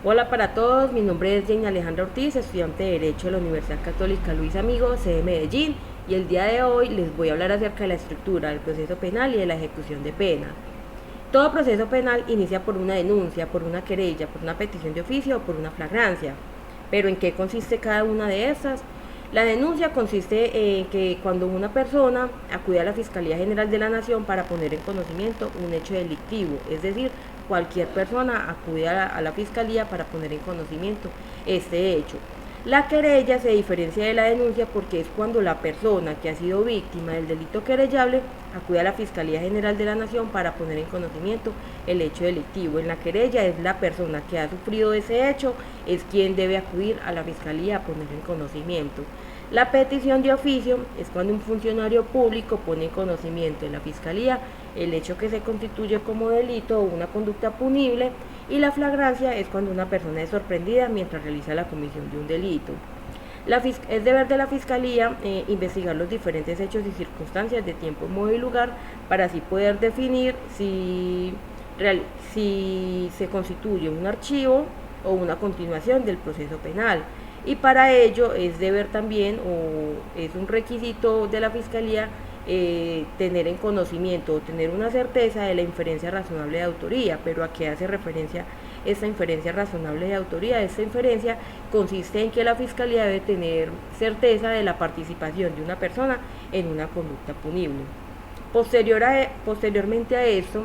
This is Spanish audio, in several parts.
Hola para todos, mi nombre es Jenny Alejandra Ortiz, estudiante de Derecho de la Universidad Católica Luis Amigo, sede Medellín, y el día de hoy les voy a hablar acerca de la estructura del proceso penal y de la ejecución de pena. Todo proceso penal inicia por una denuncia, por una querella, por una petición de oficio o por una flagrancia. Pero ¿en qué consiste cada una de estas? La denuncia consiste en que cuando una persona acude a la Fiscalía General de la Nación para poner en conocimiento un hecho delictivo, es decir, cualquier persona acude a la Fiscalía para poner en conocimiento este hecho. La querella se diferencia de la denuncia porque es cuando la persona que ha sido víctima del delito querellable acude a la Fiscalía General de la Nación para poner en conocimiento el hecho delictivo. En la querella es la persona que ha sufrido ese hecho, es quien debe acudir a la Fiscalía a poner en conocimiento. La petición de oficio es cuando un funcionario público pone en conocimiento de la Fiscalía el hecho que se constituye como delito o una conducta punible, y la flagrancia es cuando una persona es sorprendida mientras realiza la comisión de un delito. Es deber de la Fiscalía investigar los diferentes hechos y circunstancias de tiempo, modo y lugar para así poder definir si se constituye un archivo o una continuación del proceso penal. Y para ello es deber también, o es un requisito de la Fiscalía, tener en conocimiento o tener una certeza de la inferencia razonable de autoría. Pero ¿a qué hace referencia esta inferencia razonable de autoría? Esta inferencia consiste en que la Fiscalía debe tener certeza de la participación de una persona en una conducta punible. Posteriormente a esto,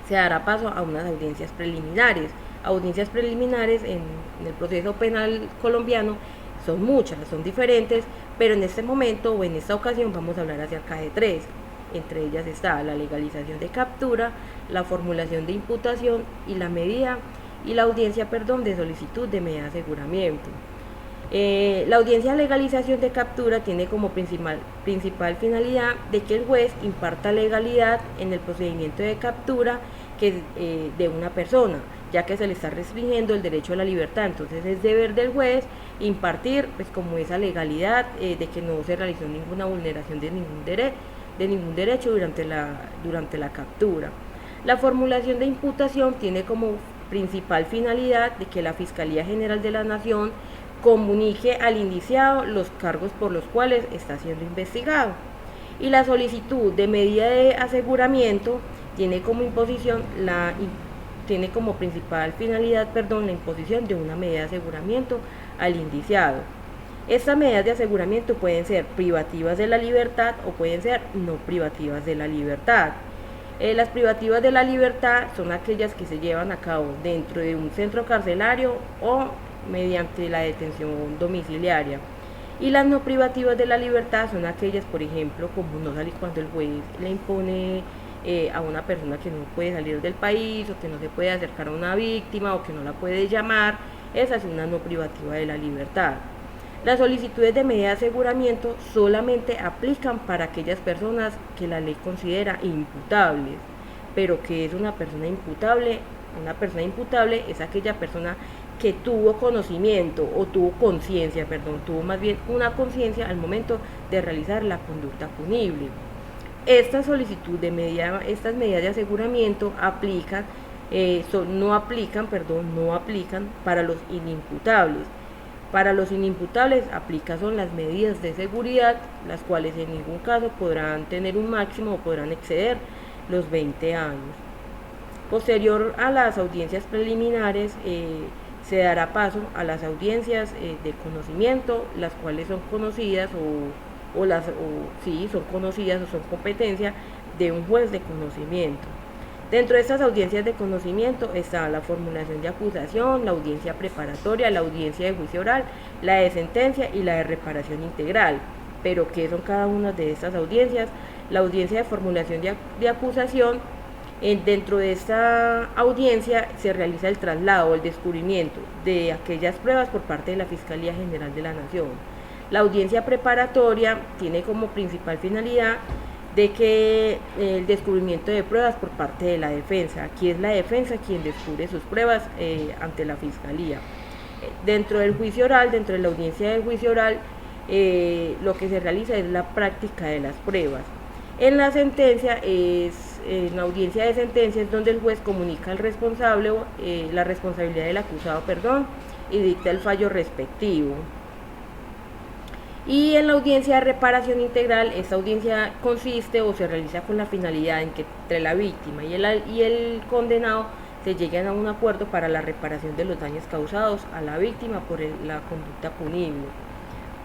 se dará paso a unas audiencias preliminares. Audiencias preliminares en el proceso penal colombiano son muchas, son diferentes, pero en este momento o en esta ocasión vamos a hablar acerca de tres. Entre ellas está la legalización de captura, la formulación de imputación y la audiencia de solicitud de medida de aseguramiento. La audiencia de legalización de captura tiene como principal finalidad de que el juez imparta legalidad en el procedimiento de captura de una persona, ya que se le está restringiendo el derecho a la libertad. Entonces es deber del juez impartir como esa legalidad de que no se realizó ninguna vulneración de ningún derecho durante la captura. La formulación de imputación tiene como principal finalidad de que la Fiscalía General de la Nación comunique al indiciado los cargos por los cuales está siendo investigado. Y la solicitud de medida de aseguramiento tiene como principal finalidad la imposición de una medida de aseguramiento al indiciado. Estas medidas de aseguramiento pueden ser privativas de la libertad o pueden ser no privativas de la libertad. Las privativas de la libertad son aquellas que se llevan a cabo dentro de un centro carcelario o mediante la detención domiciliaria. Y las no privativas de la libertad son aquellas, por ejemplo, como no salir cuando el juez le impone a una persona que no puede salir del país, o que no se puede acercar a una víctima, o que no la puede llamar. Esa es una no privativa de la libertad. Las solicitudes de medida de aseguramiento solamente aplican para aquellas personas que la ley considera imputables. Pero ¿qué es una persona imputable? Una persona imputable es aquella persona que tuvo conocimiento o tuvo conciencia, tuvo más bien una conciencia al momento de realizar la conducta punible. Estas medidas de aseguramiento no aplican para los inimputables. Para los inimputables son las medidas de seguridad, las cuales en ningún caso podrán tener un máximo o podrán exceder los 20 años. Posterior a las audiencias preliminares, se dará paso a las audiencias de conocimiento, las cuales son conocidas son competencia de un juez de conocimiento. Dentro de estas audiencias de conocimiento está la formulación de acusación, la audiencia preparatoria, la audiencia de juicio oral, la de sentencia y la de reparación integral. Pero ¿qué son cada una de estas audiencias? La audiencia de formulación de acusación, dentro de esta audiencia se realiza el traslado o el descubrimiento de aquellas pruebas por parte de la Fiscalía General de la Nación. La audiencia preparatoria tiene como principal finalidad de que el descubrimiento de pruebas por parte de la defensa. Aquí es la defensa quien descubre sus pruebas ante la Fiscalía. Dentro del juicio oral, dentro de la audiencia del juicio oral, lo que se realiza es la práctica de las pruebas. En la sentencia en la audiencia de sentencia es donde el juez comunica al responsable la responsabilidad del acusado, y dicta el fallo respectivo. Y en la audiencia de reparación integral, esta audiencia consiste o se realiza con la finalidad en que entre la víctima y el condenado se lleguen a un acuerdo para la reparación de los daños causados a la víctima por la conducta punible.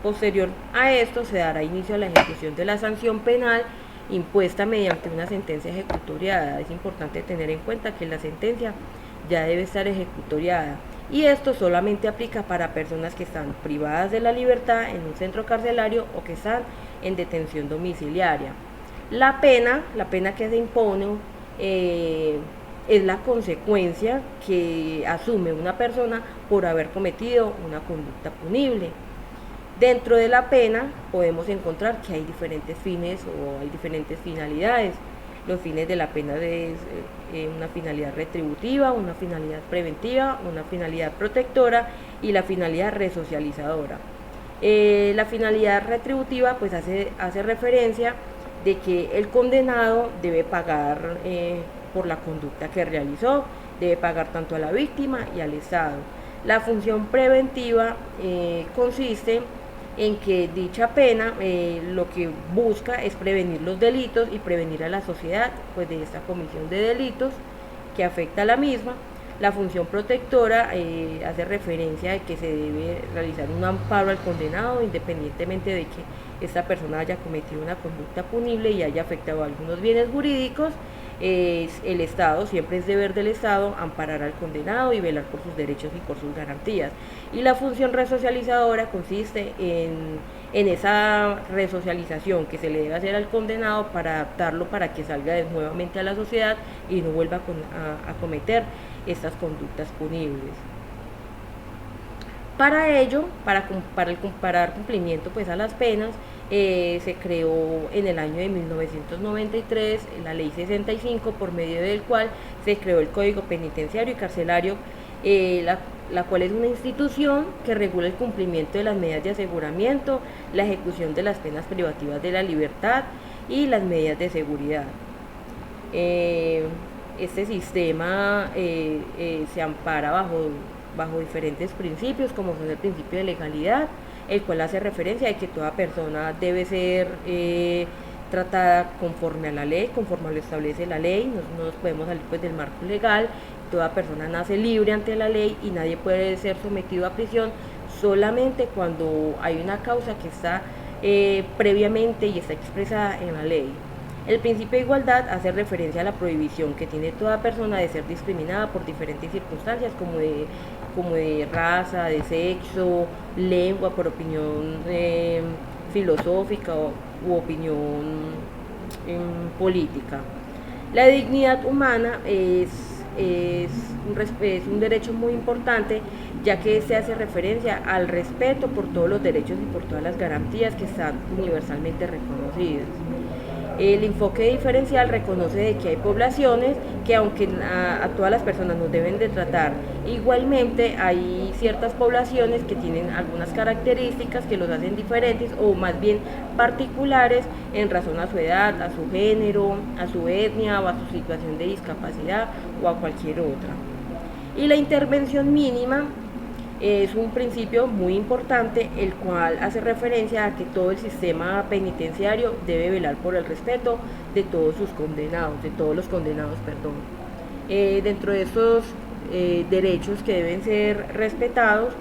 Posterior a esto se dará inicio a la ejecución de la sanción penal impuesta mediante una sentencia ejecutoriada. Es importante tener en cuenta que la sentencia ya debe estar ejecutoriada, y esto solamente aplica para personas que están privadas de la libertad en un centro carcelario o que están en detención domiciliaria. La pena que se impone es la consecuencia que asume una persona por haber cometido una conducta punible. Dentro de la pena podemos encontrar que hay diferentes fines o hay diferentes finalidades. Los fines de la pena es una finalidad retributiva, una finalidad preventiva, una finalidad protectora y la finalidad resocializadora. La finalidad retributiva pues hace referencia de que el condenado debe pagar por la conducta que realizó, debe pagar tanto a la víctima y al Estado. La función preventiva consiste en que dicha pena lo que busca es prevenir los delitos y prevenir a la sociedad pues de esta comisión de delitos que afecta a la misma. La función protectora hace referencia de que se debe realizar un amparo al condenado independientemente de que esta persona haya cometido una conducta punible y haya afectado a algunos bienes jurídicos. El Estado, siempre es deber del Estado amparar al condenado y velar por sus derechos y por sus garantías. Y la función resocializadora consiste en esa resocialización que se le debe hacer al condenado para adaptarlo para que salga nuevamente a la sociedad y no vuelva a cometer estas conductas punibles. Para ello, para dar cumplimiento pues a las penas, se creó en el año de 1993 la Ley 65, por medio del cual se creó el Código Penitenciario y Carcelario, la cual es una institución que regula el cumplimiento de las medidas de aseguramiento, la ejecución de las penas privativas de la libertad y las medidas de seguridad. Este sistema se ampara bajo diferentes principios, como son el principio de legalidad, el cual hace referencia de que toda persona debe ser tratada conforme a la ley, conforme lo establece la ley. No nos podemos salir pues del marco legal. Toda persona nace libre ante la ley y nadie puede ser sometido a prisión solamente cuando hay una causa que está previamente y está expresada en la ley. El principio de igualdad hace referencia a la prohibición que tiene toda persona de ser discriminada por diferentes circunstancias, como de raza, de sexo, lengua, por opinión filosófica u opinión política. La dignidad humana es un derecho muy importante, ya que se hace referencia al respeto por todos los derechos y por todas las garantías que están universalmente reconocidas. El enfoque diferencial reconoce de que hay poblaciones que, aunque a todas las personas nos deben de tratar igualmente, hay ciertas poblaciones que tienen algunas características que los hacen diferentes o más bien particulares en razón a su edad, a su género, a su etnia o a su situación de discapacidad o a cualquier otra. Y la intervención mínima es un principio muy importante, el cual hace referencia a que todo el sistema penitenciario debe velar por el respeto de todos sus condenados, Dentro de estos derechos que deben ser respetados,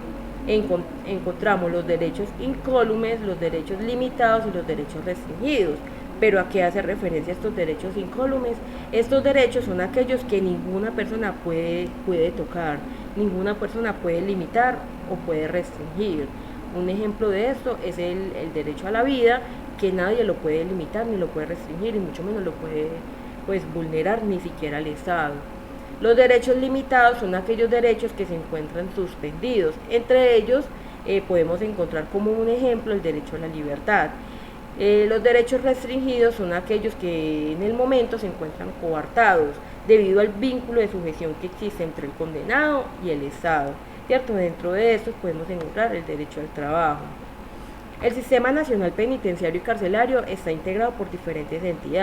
encontramos los derechos incólumes, los derechos limitados y los derechos restringidos. ¿Pero a qué hace referencia estos derechos incólumes? Estos derechos son aquellos que ninguna persona puede tocar, ninguna persona puede limitar o puede restringir. Un ejemplo de esto es el derecho a la vida, que nadie lo puede limitar ni lo puede restringir y mucho menos lo puede vulnerar ni siquiera el Estado. Los derechos limitados son aquellos derechos que se encuentran suspendidos. Entre ellos podemos encontrar como un ejemplo el derecho a la libertad. Los derechos restringidos son aquellos que en el momento se encuentran coartados debido al vínculo de sujeción que existe entre el condenado y el Estado, ¿cierto? Dentro de estos podemos encontrar el derecho al trabajo. El Sistema Nacional Penitenciario y Carcelario está integrado por diferentes entidades.